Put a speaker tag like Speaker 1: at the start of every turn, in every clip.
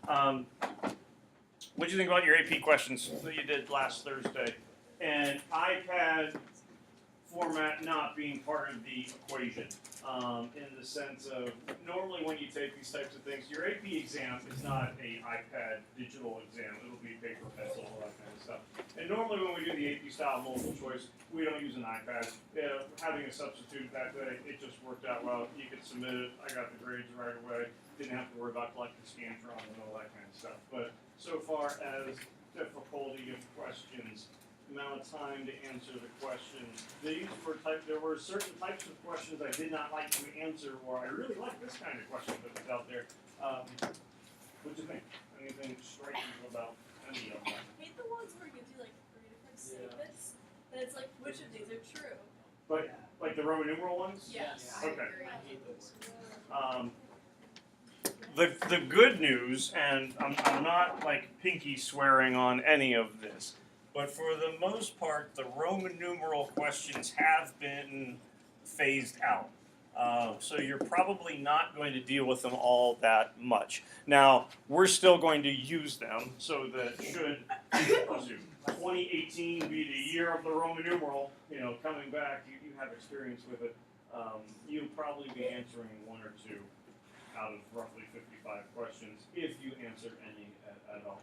Speaker 1: What did you think about your AP questions that you did last Thursday? And iPad format not being part of the equation, in the sense of normally when you take these types of things, your AP exam is not a iPad digital exam. It'll be paper, pencil, all that kind of stuff. And normally when we do the AP style multiple choice, we don't use an iPad. Having a substitute that day, it just worked out well. You could submit it. I got the grades right away. Didn't have to worry about collecting Scantron and all that kind of stuff. But so far as difficulty of questions, amount of time to answer the questions. There were certain types of questions I did not like to answer, or I really like this kind of question that was out there. What do you think? Anything striking about any of them?
Speaker 2: I hate the ones where it gives you like 3 different statements, and it's like, which of these are true?
Speaker 1: But like the Roman numeral ones?
Speaker 2: Yes.
Speaker 1: Okay.
Speaker 2: I hate those.
Speaker 1: The good news, and I'm not like pinky swearing on any of this, but for the most part, the Roman numeral questions have been phased out. So you're probably not going to deal with them all that much. Now, we're still going to use them, so that should 2018 be the year of the Roman numeral, coming back, you have experience with it, you'll probably be answering 1 or 2 out of roughly 55 questions, if you answer any at all.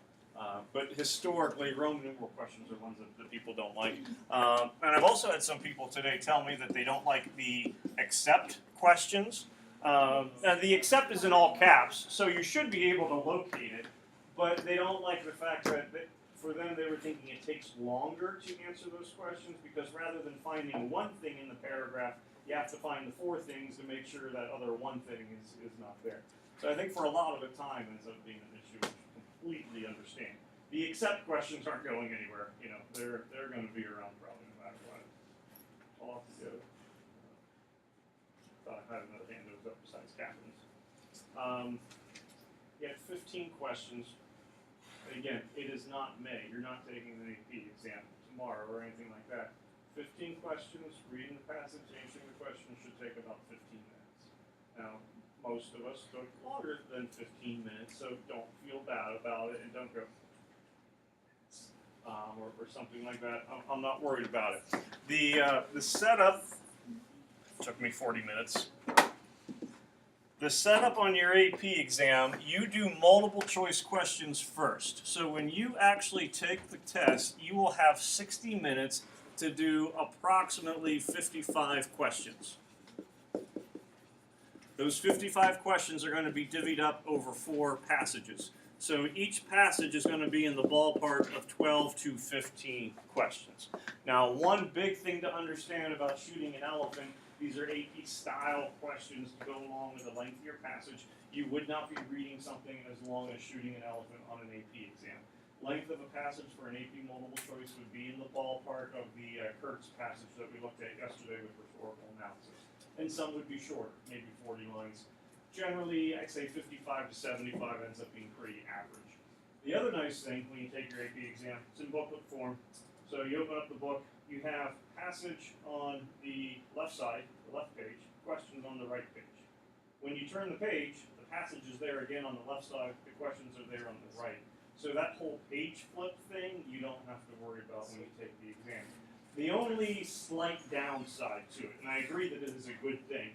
Speaker 1: But historically, Roman numeral questions are ones that people don't like. And I've also had some people today tell me that they don't like the accept questions. And the accept is in all caps, so you should be able to locate it, but they don't like the fact that for them they were thinking it takes longer to answer those questions, because rather than finding one thing in the paragraph, you have to find the 4 things to make sure that other one thing is not there. So I think for a lot of it, time ends up being an issue, which I completely understand. The accept questions aren't going anywhere. They're going to be around probably no matter what. All off the other. Thought I had another hand that was up besides Catherine's. You had 15 questions. And again, it is not May. You're not taking an AP exam tomorrow or anything like that. 15 questions, reading the passage, answering the question should take about 15 minutes. Now, most of us took longer than 15 minutes, so don't feel bad about it and don't go, or something like that. I'm not worried about it. The setup took me 40 minutes. The setup on your AP exam, you do multiple choice questions first. So when you actually take the test, you will have 60 minutes to do approximately 55 questions. Those 55 questions are going to be divvied up over 4 passages. So each passage is going to be in the ballpark of 12 to 15 questions. Now, one big thing to understand about shooting an elephant, these are AP style questions to go along with the length of your passage. You would not be reading something as long as shooting an elephant on an AP exam. Length of a passage for an AP multiple choice would be in the ballpark of the Kurtz passage that we looked at yesterday with rhetorical analysis. And some would be shorter, maybe 40 lines. Generally, I'd say 55 to 75 ends up being pretty average. The other nice thing when you take your AP exam, it's in booklet form. So you open up the book, you have passage on the left side, the left page, questions on the right page. When you turn the page, the passage is there again on the left side, the questions are there on the right. So that whole page flip thing, you don't have to worry about when you take the exam. The only slight downside to it, and I agree that it is a good thing,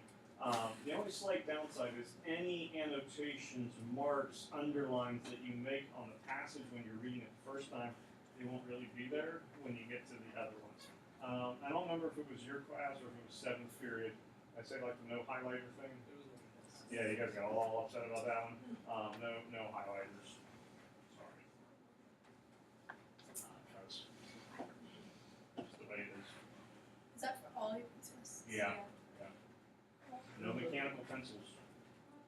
Speaker 1: the only slight downside is any annotations, marks, underlines that you make on the passage when you're reading it the first time, they won't really be there when you get to the other ones. I don't remember if it was your class or if it was 7th period. I say like the no highlighter thing. Yeah, you guys got all upset about that one. No highlighters.
Speaker 2: Is that for all your pencils?
Speaker 1: Yeah. No mechanical pencils.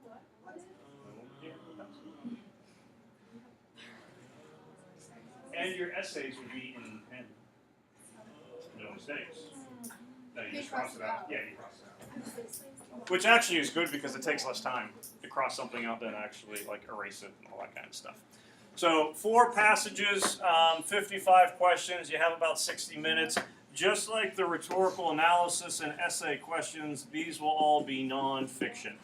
Speaker 2: What?
Speaker 1: No mechanical pencils. And your essays would be in pen. No mistakes. No, you just cross it out. Yeah, you cross it out. Which actually is good because it takes less time to cross something out than actually like erase it and all that kind of stuff. So 4 passages, 55 questions. You have about 60 minutes. Just like the rhetorical analysis and essay questions, these will all be non-fiction.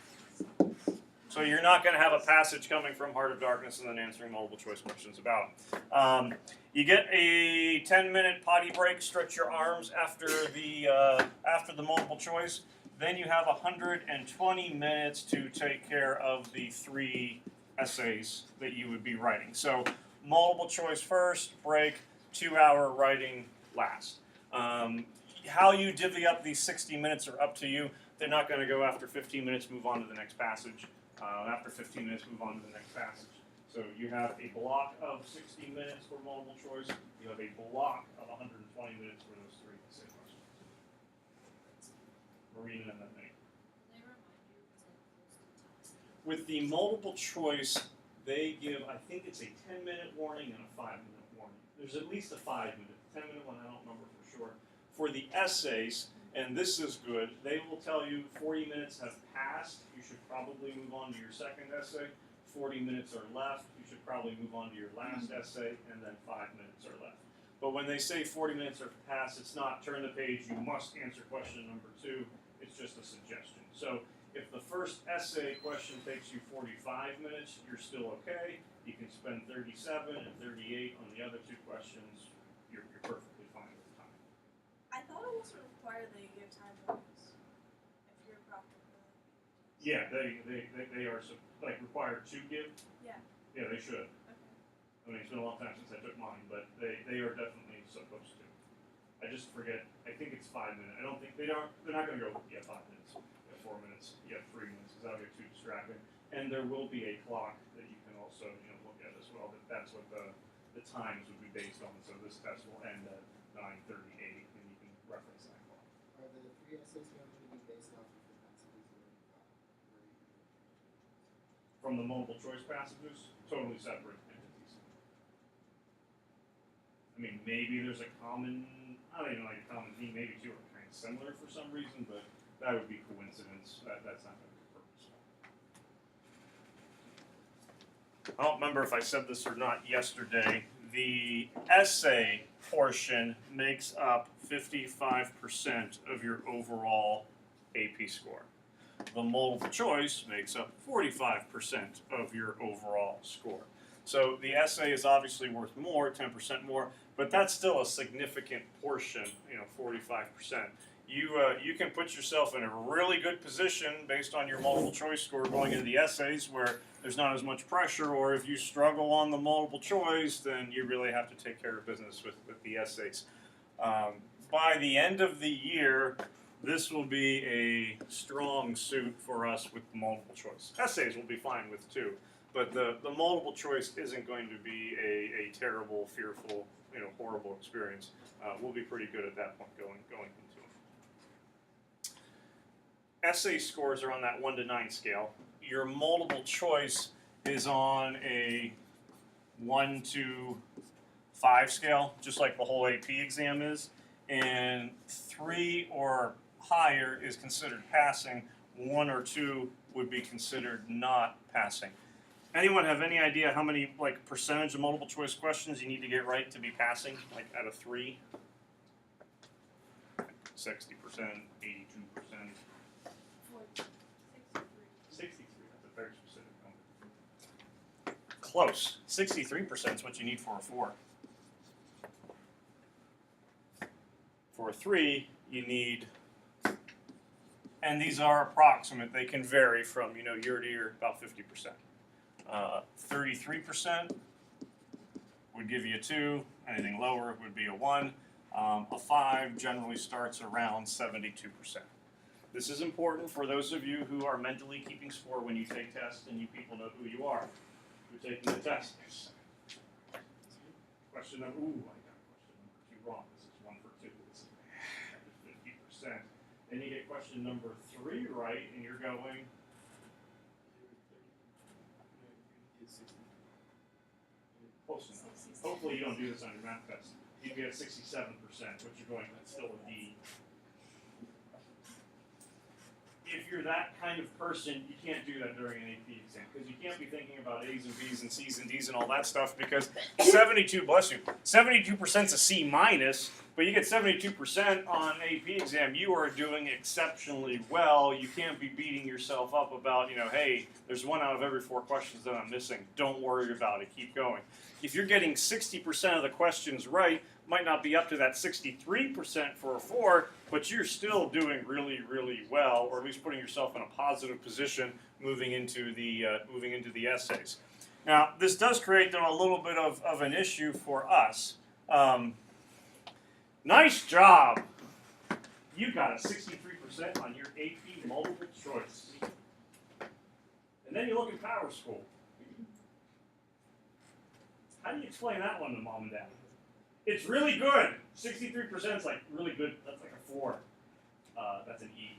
Speaker 1: So you're not going to have a passage coming from Heart of Darkness and then answering multiple choice questions about it. You get a 10-minute potty break. Stretch your arms after the multiple choice. Then you have 120 minutes to take care of the 3 essays that you would be writing. So multiple choice first, break, 2-hour writing last. How you divvy up these 60 minutes are up to you. They're not going to go after 15 minutes, move on to the next passage. After 15 minutes, move on to the next passage. So you have a block of 60 minutes for multiple choice. You have a block of 120 minutes for those 3 essay questions. Marina and then me. With the multiple choice, they give, I think it's a 10-minute warning and a 5-minute warning. There's at least a 5-minute. 10-minute one, I don't remember for sure. For the essays, and this is good, they will tell you 40 minutes have passed. You should probably move on to your second essay. 40 minutes are left. You should probably move on to your last essay, and then 5 minutes are left. But when they say 40 minutes are passed, it's not turn the page, you must answer question number 2. It's just a suggestion. So if the first essay question takes you 45 minutes, you're still okay. You can spend 37 and 38 on the other 2 questions. You're perfectly fine with time.
Speaker 2: I thought it wasn't required that you give time bonus if you're proper.
Speaker 1: Yeah, they are like required to give.
Speaker 2: Yeah.
Speaker 1: Yeah, they should.
Speaker 2: Okay.
Speaker 1: I mean, it's been a long time since I took mine, but they are definitely supposed to. I just forget. I think it's 5 minutes. I don't think they're not going to go. Yeah, 5 minutes. Yeah, 4 minutes. Yeah, 3 minutes because that'll get too distracting. And there will be a clock that you can also look at as well. That's what the times would be based on. So this test will end at 9:38, and you can reference that clock.
Speaker 3: Are the 3 essays going to be based off of the passages
Speaker 1: From the multiple choice passages, totally separate entities. I mean, maybe there's a common, I don't even like a common theme, maybe 2 are kind of similar for some reason, but that would be coincidence. That's not going to be purposeful. I don't remember if I said this or not yesterday. The essay portion makes up 55% of your overall AP score. The multiple choice makes up 45% of your overall score. So the essay is obviously worth more, 10% more, but that's still a significant portion, 45%. You can put yourself in a really good position based on your multiple choice score going into the essays where there's not as much pressure, or if you struggle on the multiple choice, then you really have to take care of business with the essays. By the end of the year, this will be a strong suit for us with the multiple choice. Essays will be fine with 2, but the multiple choice isn't going to be a terrible, fearful, horrible experience. We'll be pretty good at that point going into it. Essay scores are on that 1 to 9 scale. Your multiple choice is on a 1 to 5 scale, just like the whole AP exam is. And 3 or higher is considered passing. 1 or 2 would be considered not passing. Anyone have any idea how many percentage of multiple choice questions you need to get right to be passing? Out of 3? 60%, 82%. 63, that's a very specific number. Close. 63% is what you need for a 4. For a 3, you need, and these are approximate, they can vary from year to year, about 50%. 33% would give you a 2, anything lower would be a 1. A 5 generally starts around 72%. This is important for those of you who are mentally keeping score when you take tests and you people know who you are. You're taking the test. Question number, I got question number 2 wrong. This is 1 for 2. This is 50%. Then you get question number 3 right, and you're going. Close enough. Hopefully you don't do this on your math test. You get 67%, which you're going, that's still a D. If you're that kind of person, you can't do that during an AP exam because you can't be thinking about A's and B's and C's and D's and all that stuff because 72% is a C minus, but you get 72% on an AP exam, you are doing exceptionally well. You can't be beating yourself up about, hey, there's 1 out of every 4 questions that I'm missing. Don't worry about it. Keep going. If you're getting 60% of the questions right, might not be up to that 63% for a 4, but you're still doing really, really well, or at least putting yourself in a positive position moving into the essays. Now, this does create, though, a little bit of an issue for us. Nice job. You got a 63% on your AP multiple choice. And then you look at Power School. How do you explain that one to mom and dad? It's really good. 63% is like really good. That's like a 4. That's an E.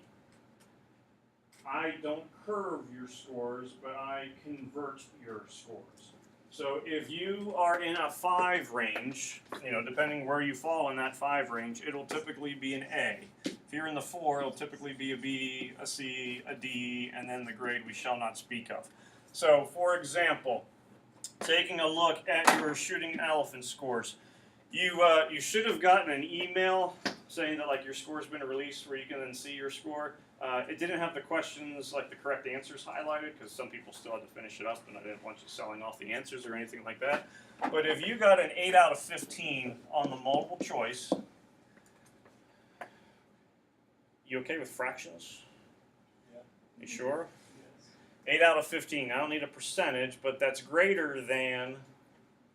Speaker 1: I don't curve your scores, but I convert your scores. So if you are in a 5 range, depending where you fall in that 5 range, it'll typically be an A. If you're in the 4, it'll typically be a B, a C, a D, and then the grade we shall not speak of. So, for example, taking a look at your shooting elephant scores, you should have gotten an email saying that your score's been released where you can then see your score. It didn't have the questions, the correct answers highlighted because some people still had to finish it up and I didn't want you selling off the answers or anything like that. But if you got an 8 out of 15 on the multiple choice, you okay with fractions?
Speaker 3: Yeah.
Speaker 1: You sure?
Speaker 3: Yes.
Speaker 1: 8 out of 15. I don't need a percentage, but that's greater than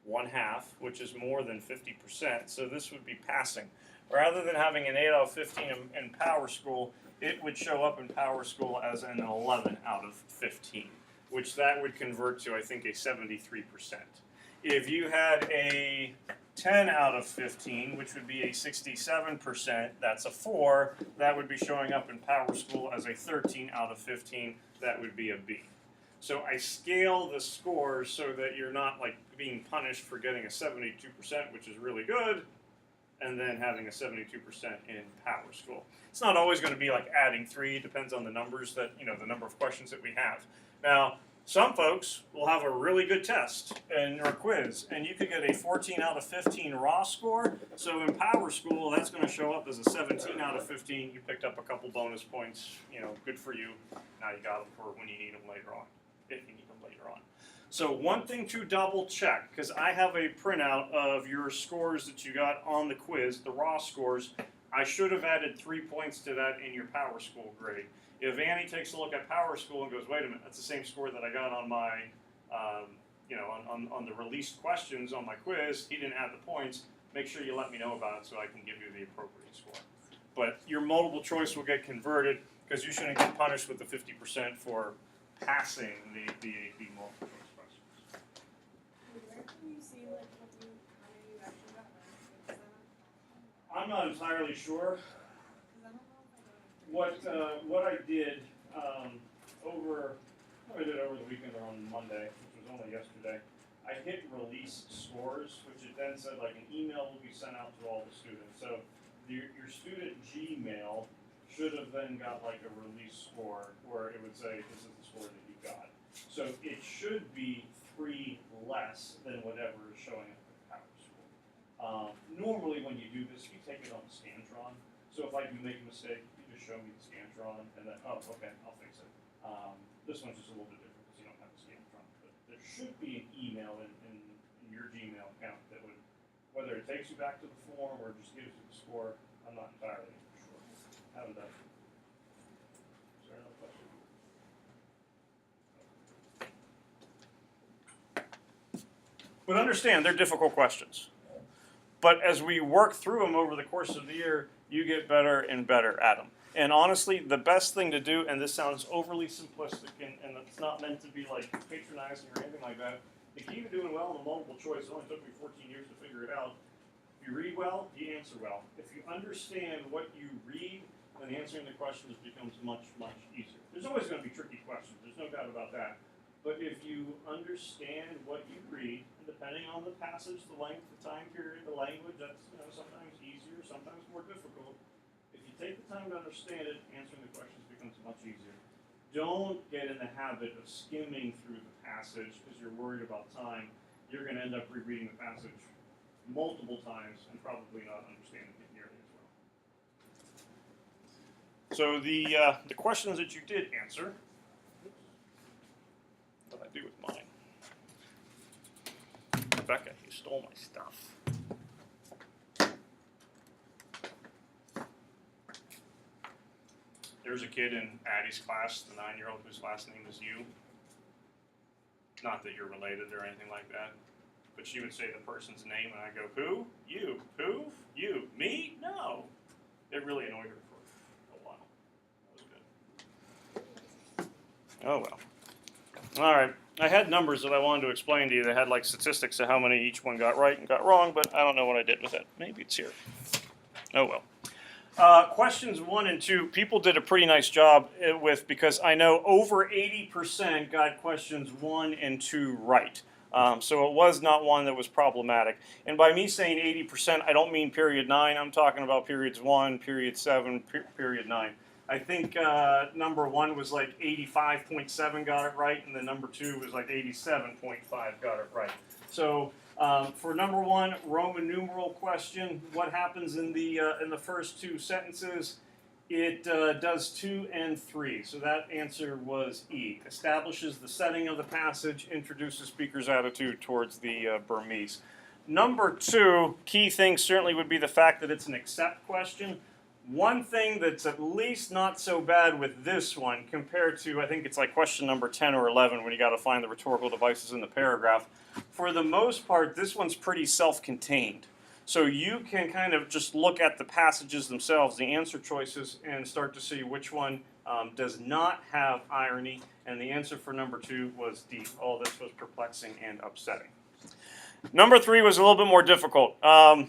Speaker 1: 1/2, which is more than 50%. So this would be passing. Rather than having an 8 out of 15 in Power School, it would show up in Power School as an 11 out of 15, which that would convert to, I think, a 73%. If you had a 10 out of 15, which would be a 67%, that's a 4, that would be showing up in Power School as a 13 out of 15, that would be a B. So I scale the scores so that you're not being punished for getting a 72%, which is really good, and then having a 72% in Power School. It's not always going to be adding 3. It depends on the numbers that, the number of questions that we have. Now, some folks will have a really good test or quiz, and you could get a 14 out of 15 raw score. So in Power School, that's going to show up as a 17 out of 15. You picked up a couple bonus points. Good for you. Now you got them for when you need them later on, if you need them later on. So one thing to double check, because I have a printout of your scores that you got on the quiz, the raw scores. I should have added 3 points to that in your Power School grade. If Annie takes a look at Power School and goes, wait a minute, that's the same score that I got on my, on the released questions on my quiz, he didn't add the points, make sure you let me know about it so I can give you the appropriate score. But your multiple choice will get converted because you shouldn't get punished with the 50% for passing the AP multiple choice questions.
Speaker 2: Where can you see how many you actually got right?
Speaker 1: I'm not entirely sure.
Speaker 2: Because I don't know if I got
Speaker 1: What I did over the weekend or on Monday, which was only yesterday, I hit release scores, which it then said an email will be sent out to all the students. So your student Gmail should have then got a release score where it would say this is the score that you got. So it should be 3 less than whatever is showing up at Power School. Normally when you do this, you take it on the Scantron. So if I do make a mistake, you just show me the Scantron, and then, oh, okay, I'll fix it. This one's just a little bit different because you don't have the Scantron. But there should be an email in your Gmail account that would, whether it takes you back to the form or just gives you the score, I'm not entirely sure. I haven't done it. Is there another question? But understand, they're difficult questions. But as we work through them over the course of the year, you get better and better at them. And honestly, the best thing to do, and this sounds overly simplistic, and it's not meant to be patronizing or anything like that, the key to doing well in the multiple choice, it only took me 14 years to figure it out. If you read well, you answer well. If you understand what you read, then answering the questions becomes much, much easier. There's always going to be tricky questions. There's no doubt about that. But if you understand what you read, and depending on the passage, the length, the time period, the language, that's sometimes easier, sometimes more difficult. If you take the time to understand it, answering the questions becomes much easier. don't get in the habit of skimming through the passage because you're worried about time. You're going to end up rereading the passage multiple times and probably not understanding it nearly as well. So the questions that you did answer, what did I do with mine? Rebecca, you stole my stuff. There's a kid in Addie's class, the 9-year-old whose last name is you. Not that you're related or anything like that, but she would say the person's name, and I go, who? You. Who? You. Me? No. It really annoyed her for a while. That was good. Oh well. All right. I had numbers that I wanted to explain to you. They had like statistics of how many each one got right and got wrong, but I don't know what I did with it. Maybe it's here. Oh well. Questions 1 and 2, people did a pretty nice job with, because I know over 80% got questions 1 and 2 right. So it was not one that was problematic. And by me saying 80%, I don't mean period 9. I'm talking about periods 1, period 7, period 9. I think number 1 was like 85.7 got it right, and then number 2 was like 87.5 got it right. So for number 1, Roman numeral question, what happens in the first 2 sentences? It does 2 and 3, so that answer was E. Establishes the setting of the passage, introduces speaker's attitude towards the Burmese. Number 2, key thing certainly would be the fact that it's an accept question. One thing that's at least not so bad with this one compared to, I think it's like question number 10 or 11 when you got to find the rhetorical devices in the paragraph. For the most part, this one's pretty self-contained. So you can kind of just look at the passages themselves, the answer choices, and start to see which one does not have irony. And the answer for number 2 was D. All this was perplexing and upsetting. Number 3 was a little bit more difficult. I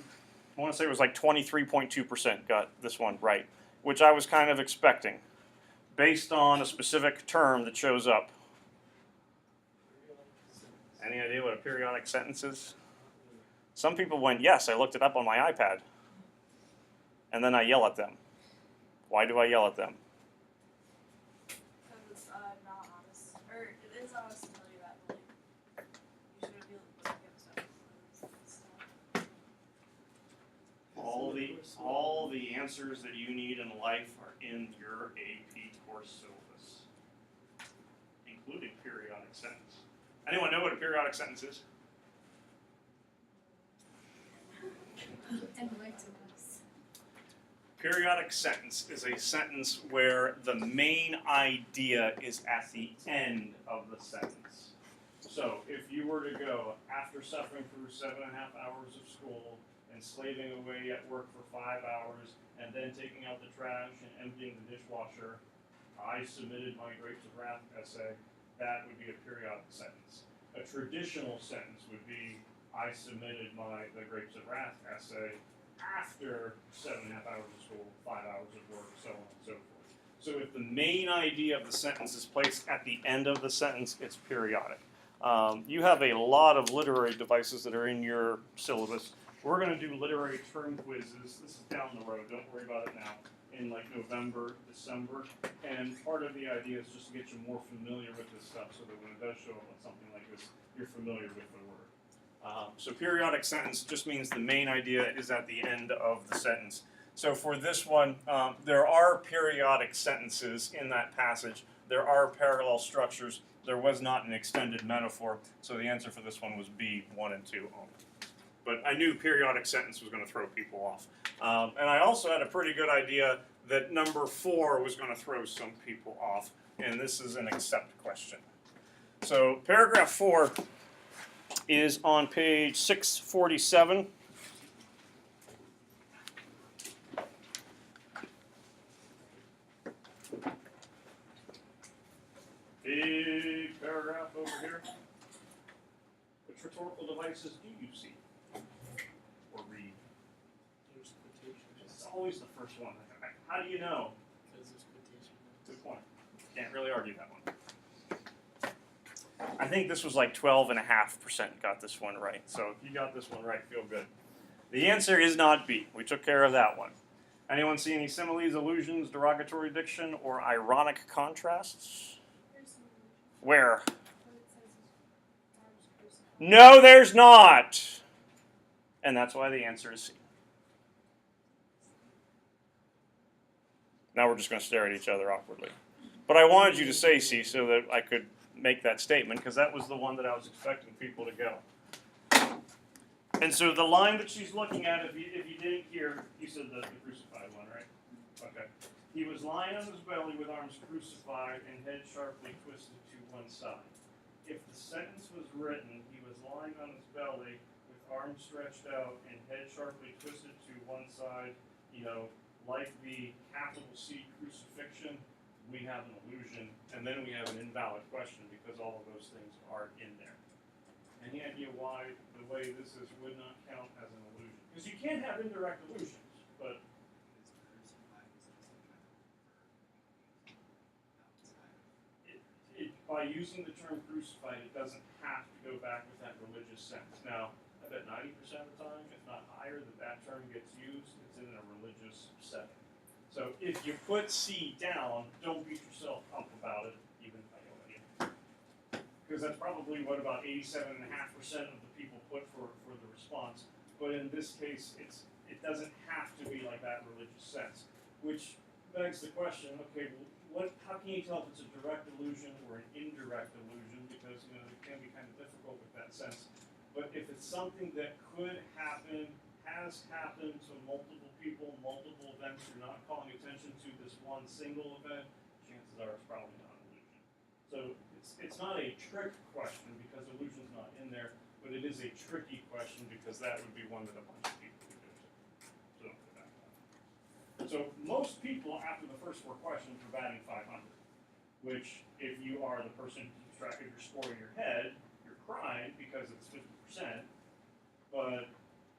Speaker 1: want to say it was like 23.2% got this one right, which I was kind of expecting, based on a specific term that shows up. Any idea what a periodic sentence is? Some people went, yes, I looked it up on my iPad. And then I yell at them. Why do I yell at them?
Speaker 2: Because it's not honest. Or it is honest to tell you that, but like, you shouldn't be looking at stuff.
Speaker 1: All the answers that you need in life are in your AP course syllabus, including periodic sentence. Anyone know what a periodic sentence is?
Speaker 2: Enlighten us.
Speaker 1: Periodic sentence is a sentence where the main idea is at the end of the sentence. So if you were to go, after suffering through 7.5 hours of school and slaving away at work for 5 hours and then taking out the trash and emptying the dishwasher, I submitted my Grapes of Wrath essay, that would be a periodic sentence. A traditional sentence would be, I submitted the Grapes of Wrath essay after 7.5 hours of school, 5 hours of work, so on and so forth. So if the main idea of the sentence is placed at the end of the sentence, it's periodic. You have a lot of literary devices that are in your syllabus. We're going to do literary term quizzes. This is down the road. Don't worry about it now. In like November, December. And part of the idea is just to get you more familiar with this stuff so that when it does show up on something like this, you're familiar with the word. So periodic sentence just means the main idea is at the end of the sentence. So for this one, there are periodic sentences in that passage. There are parallel structures. There was not an extended metaphor. So the answer for this one was B, 1 and 2 only. But I knew periodic sentence was going to throw people off. And I also had a pretty good idea that number 4 was going to throw some people off. And this is an accept question. So paragraph 4 is on page 647. Big paragraph over here. Which rhetorical devices do you see or read?
Speaker 3: There's quotation.
Speaker 1: It's always the first one. How do you know?
Speaker 3: Because there's quotation.
Speaker 1: Good point. Can't really argue that one. I think this was like 12.5% got this one right. So if you got this one right, feel good. The answer is not B. We took care of that one. Anyone see any similes, allusions, derogatory diction, or ironic contrasts? Where?
Speaker 2: But it says his arms crucified.
Speaker 1: No, there's not. And that's why the answer is C. Now we're just going to stare at each other awkwardly. But I wanted you to say C so that I could make that statement, because that was the one that I was expecting people to go. And so the line that she's looking at, if you didn't hear, you said the crucified one, right? Okay. He was lying on his belly with arms crucified and head sharply twisted to one side. If the sentence was written, he was lying on his belly with arms stretched out and head sharply twisted to one side, like the capital C crucifixion, we have an illusion, and then we have an invalid question because all of those things are in there. Any idea why the way this is would not count as an illusion? Because you can have indirect illusions, but by using the term crucified, it doesn't have to go back with that religious sense. Now, I bet 90% of the time, if not higher, that term gets used, it's in a religious setting. So if you put C down, don't beat yourself up about it, even if I know it. Because that's probably what about 87.5% of the people put for the response. But in this case, it doesn't have to be like that religious sense. Which begs the question, okay, well, how can you tell if it's a direct illusion or an indirect illusion? Because it can be kind of difficult with that sense. But if it's something that could happen, has happened to multiple people, multiple events, you're not calling attention to this one single event, chances are it's probably not an illusion. So it's not a trick question because illusion's not in there, but it is a tricky question because that would be one that a bunch of people would do. So don't put that down. So most people, after the first 4 questions, are batting 500, which if you are the person who keeps track of your score in your head, you're crying because it's 50%, but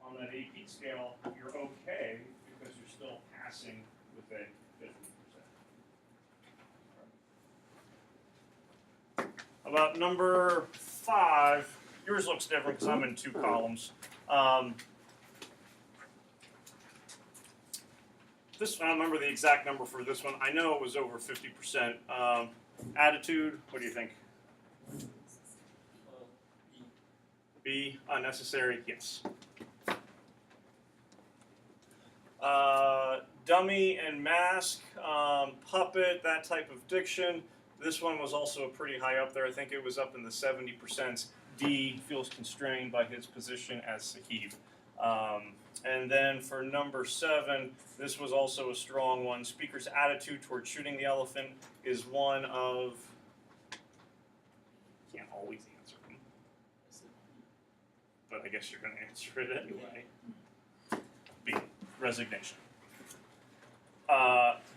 Speaker 1: on that AP scale, you're okay because you're still passing with a 50%. About number 5, yours looks different because I'm in 2 columns. This I don't remember the exact number for this one. I know it was over 50%. Attitude, what do you think? B, unnecessary, yes. Dummy and mask, puppet, that type of diction. This one was also pretty high up there. I think it was up in the 70%. D, feels constrained by his position as Sahib. And then for number 7, this was also a strong one. Speaker's attitude toward shooting the elephant is one of... Can't always answer them. But I guess you're going to answer it anyway. B, resignation.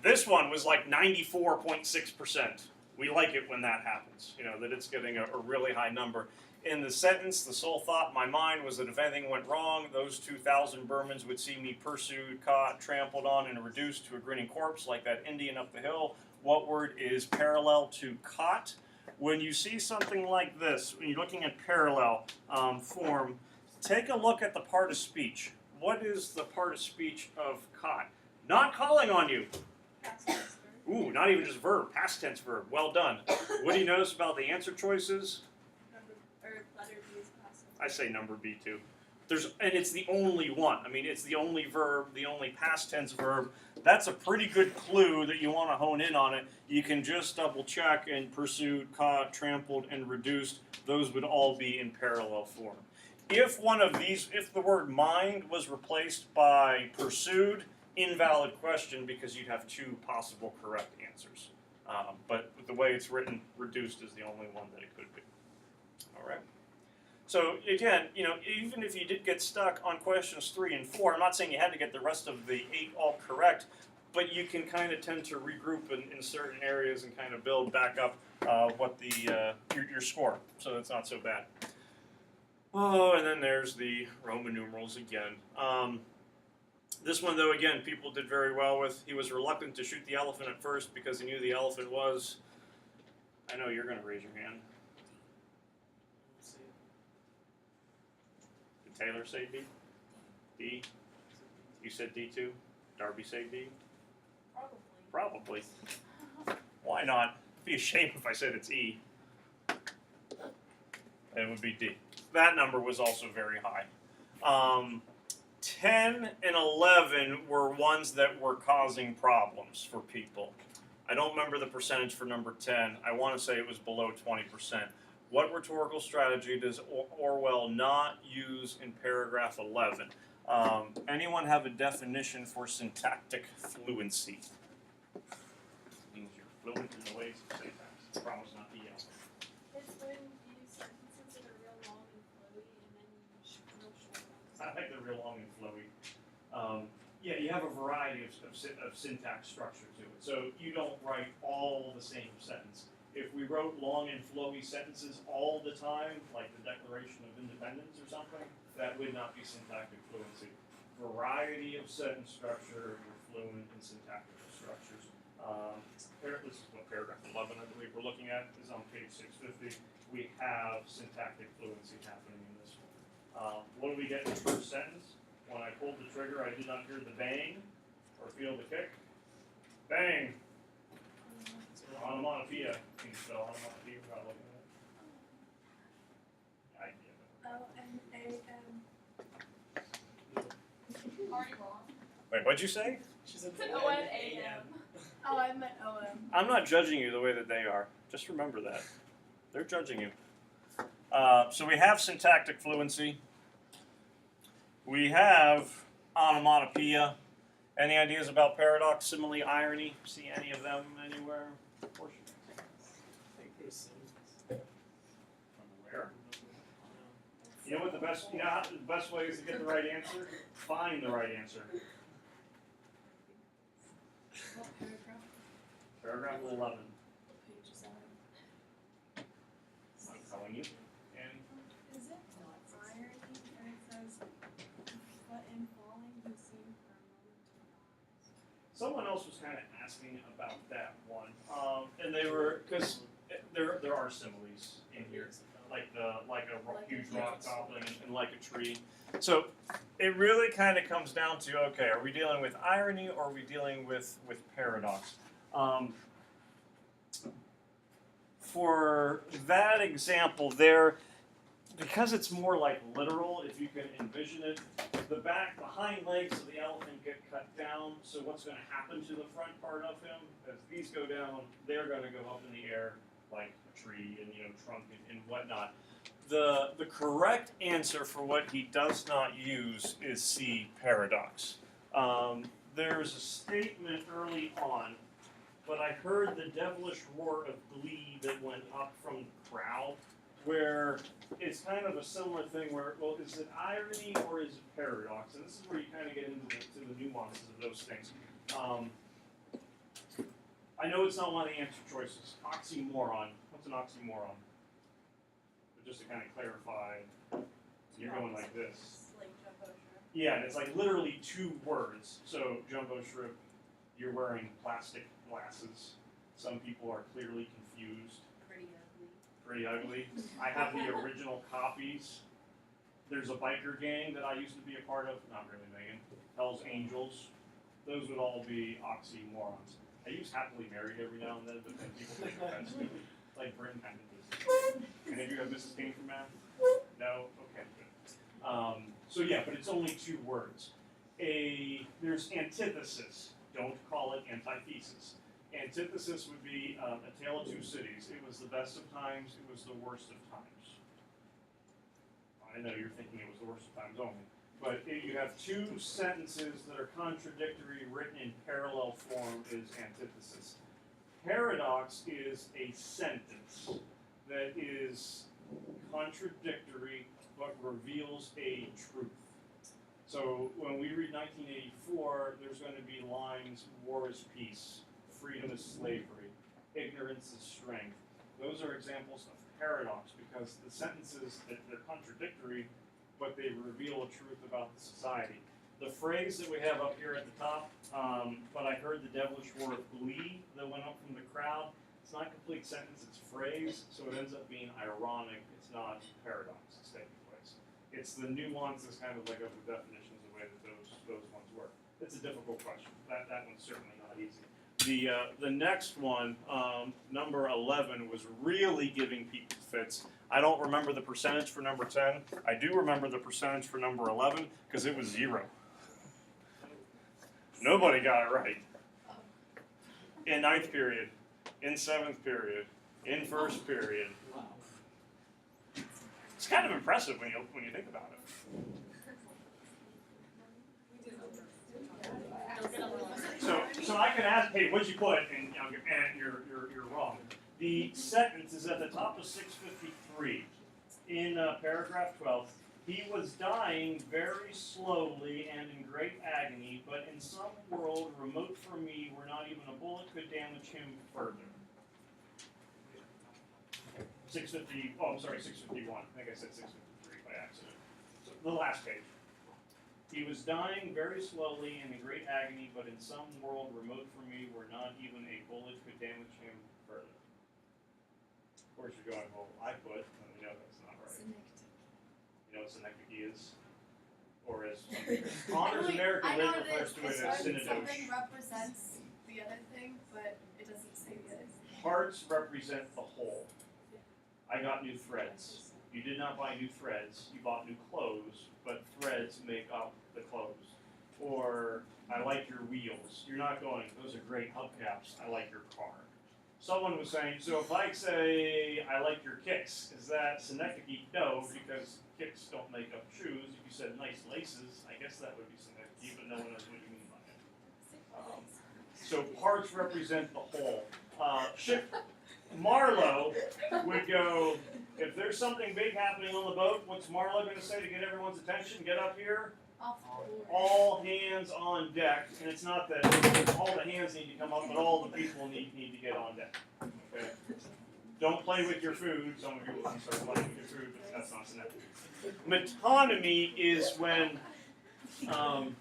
Speaker 1: This one was like 94.6%. We like it when that happens, that it's getting a really high number. In the sentence, the sole thought in my mind was that if anything went wrong, those 2,000 Burmans would see me pursued, caught, trampled on, and reduced to a grinning corpse like that Indian up the hill. What word is parallel to caught? When you see something like this, when you're looking at parallel form, take a look at the part of speech. What is the part of speech of caught? Not calling on you.
Speaker 2: Past tense verb.
Speaker 1: Ooh, not even just verb, past tense verb. Well done. What do you notice about the answer choices?
Speaker 2: Letter B is past tense.
Speaker 1: I say number B too. And it's the only one. I mean, it's the only verb, the only past tense verb. That's a pretty good clue that you want to hone in on it. You can just double check and pursued, caught, trampled, and reduced. Those would all be in parallel form. If one of these, if the word mind was replaced by pursued, invalid question because you'd have 2 possible correct answers. But with the way it's written, reduced is the only one that it could be. All right. So again, even if you did get stuck on questions 3 and 4, I'm not saying you had to get the rest of the 8 all correct, but you can kind of tend to regroup in certain areas and kind of build back up what your score. So that's not so bad. Oh, and then there's the Roman numerals again. This one, though, again, people did very well with. He was reluctant to shoot the elephant at first because he knew the elephant was. I know you're going to raise your hand. Did Taylor say D? D? You said D too? Darby say D?
Speaker 2: Probably.
Speaker 1: Probably. Why not? It'd be a shame if I said it's E. It would be D. That number was also very high. 10 and 11 were ones that were causing problems for people. I don't remember the percentage for number 10. I want to say it was below 20%. What rhetorical strategy does Orwell not use in paragraph 11? Anyone have a definition for syntactic fluency? It means you're fluent in the ways of syntax. I promise not to yell.
Speaker 2: It's when you use sentences that are real long and flowy, and then you use real short ones.
Speaker 1: I like the real long and flowy. Yeah, you have a variety of syntax structure to it. So you don't write all the same sentence. If we wrote long and flowy sentences all the time, like the Declaration of Independence or something, that would not be syntactic fluency. Variety of sentence structure, you're fluent in syntactic structures. This is what paragraph 11, I believe, we're looking at, is on page 650. We have syntactic fluency happening in this one. What do we get in the first sentence? When I pulled the trigger, I did not hear the bang or feel the kick. Bang! Onomatopoeia. Can you spell onomatopoeia without looking at it? I get it.
Speaker 2: O-N-A-M. Already wrong.
Speaker 1: Wait, what'd you say?
Speaker 3: She said
Speaker 2: O-N-A-M. Oh, I meant O-M.
Speaker 1: I'm not judging you the way that they are. Just remember that. They're judging you. So we have syntactic fluency. We have onomatopoeia. Any ideas about paradox, simile, irony? See any of them anywhere?
Speaker 3: I think there's some.
Speaker 1: Where? You know what the best? You know how the best way is to get the right answer? Find the right answer.
Speaker 2: What paragraph?
Speaker 1: Paragraph 11.
Speaker 2: What page is that?
Speaker 1: I'm telling you. And
Speaker 2: Is it irony? And it says, but in falling, he seemed for a moment to rise.
Speaker 1: someone else was kind of asking about that one, and they were because there are similes in here, like a huge rock toppling and like a tree. So it really kind of comes down to, okay, are we dealing with irony or are we dealing with paradox? For that example there, because it's more like literal, if you can envision it, the hind legs of the elephant get cut down, so what's going to happen to the front part of him? As these go down, they're going to go up in the air like a tree and trunk and whatnot. The correct answer for what he does not use is C, paradox. There's a statement early on, but I heard the devilish roar of glee that went up from the crowd, where it's kind of a similar thing where, well, is it irony or is it paradox? And this is where you kind of get into the nuances of those things. I know it's not one of the answer choices. Oxymoron. What's an oxymoron? But just to kind of clarify, you're going like this.
Speaker 2: Like jumbo shrimp.
Speaker 1: Yeah, and it's like literally two words. So jumbo shrimp, you're wearing plastic glasses. Some people are clearly confused. Pretty ugly. I have the original copies. There's a biker gang that I used to be a part of. Not really, Megan. Hell's Angels. Those would all be oxymorons. I use happily married every now and then, but then people take offense to it. Like Britain kind of does. Any of you have Mrs. King for math? No? Okay, good. So yeah, but it's only two words. There's antithesis. Don't call it antithesis. Antithesis would be a tale of two cities. It was the best of times, it was the worst of times. I know you're thinking it was the worst of times only. But if you have two sentences that are contradictory written in parallel form is antithesis. Paradox is a sentence that is contradictory but reveals a truth. So when we read 1984, there's going to be lines, war is peace, freedom is slavery, ignorance is strength. Those are examples of paradox because the sentences, they're contradictory, but they reveal a truth about the society. The phrase that we have up here at the top, but I heard the devilish roar of glee that went up from the crowd. It's not a complete sentence, it's phrase, so it ends up being ironic. It's not paradox that's taking place. It's the nuances kind of like of the definitions, the way that those ones work. It's a difficult question. That one's certainly not easy. The next one, number 11, was really giving people fits. I don't remember the percentage for number 10. I do remember the percentage for number 11 because it was 0. Nobody got it right. In 9th period, in 7th period, in 1st period. It's kind of impressive when you think about it. So I could ask, hey, what'd you put? And you're wrong. The sentence is at the top of 653 in paragraph 12. He was dying very slowly and in great agony, but in some world remote from me where not even a bullet could damage him further. 650. Oh, I'm sorry, 651. I think I said 653 by accident. So the last page. He was dying very slowly and in great agony, but in some world remote from me where not even a bullet could damage him further. Of course, you're going, well, I put, and we know that's not right. You know what synecdoche is? Or as Honors American Lit refers to it as synodoche.
Speaker 2: Something represents the other thing, but it doesn't say the other thing.
Speaker 1: Parts represent the whole. I got new threads. You did not buy new threads. You bought new clothes, but threads make up the clothes. Or, I like your wheels. You're not going, those are great hubcaps. I like your car. Someone was saying, so if I say, I like your kicks, is that synecdoche? No, because kicks don't make up shoes. If you said nice laces, I guess that would be synecdoche, but no one knows what you mean by it. So parts represent the whole. Marlowe would go, if there's something big happening on the boat, what's Marlowe going to say to get everyone's attention? Get up here. All hands on deck. And it's not that all the hands need to come up, but all the people need to get on deck. Okay? Don't play with your food. Some of you will start playing with your food, but that's not synecdoche. Metonymy is when, and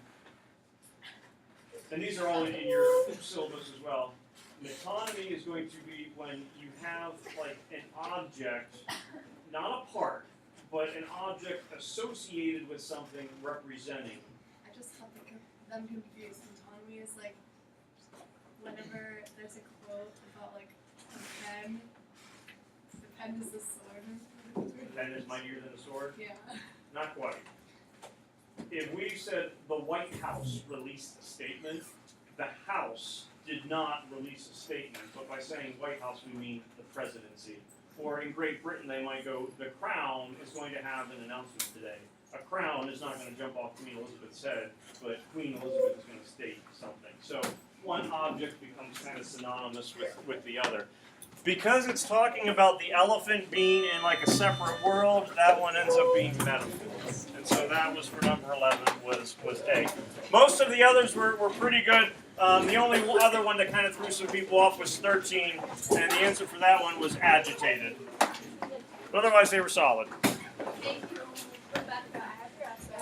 Speaker 1: these are all in your syllabus as well. Metonymy is going to be when you have like an object, not a part, but an object associated with something representing.
Speaker 2: I just have them confused. Metonymy is like whenever there's a quote about like a pen, the pen is the sword.
Speaker 1: The pen is mightier than a sword?
Speaker 2: Yeah.
Speaker 1: Not quite. If we said the White House released a statement, the House did not release a statement, but by saying White House we mean the presidency. Or in Great Britain they might go, the Crown is going to have an announcement today. A crown is not going to jump off Queen Elizabeth's head, but Queen Elizabeth is going to state something. So one object becomes kind of synonymous with the other. Because it's talking about the elephant being in like a separate world, that one ends up being metaphor. And so that was for number 11 was A. Most of the others were pretty good. The only other one that kind of threw some people off was 13, and the answer for that one was agitated. But otherwise, they were solid.
Speaker 2: Thank you, Rebecca. I have your essay.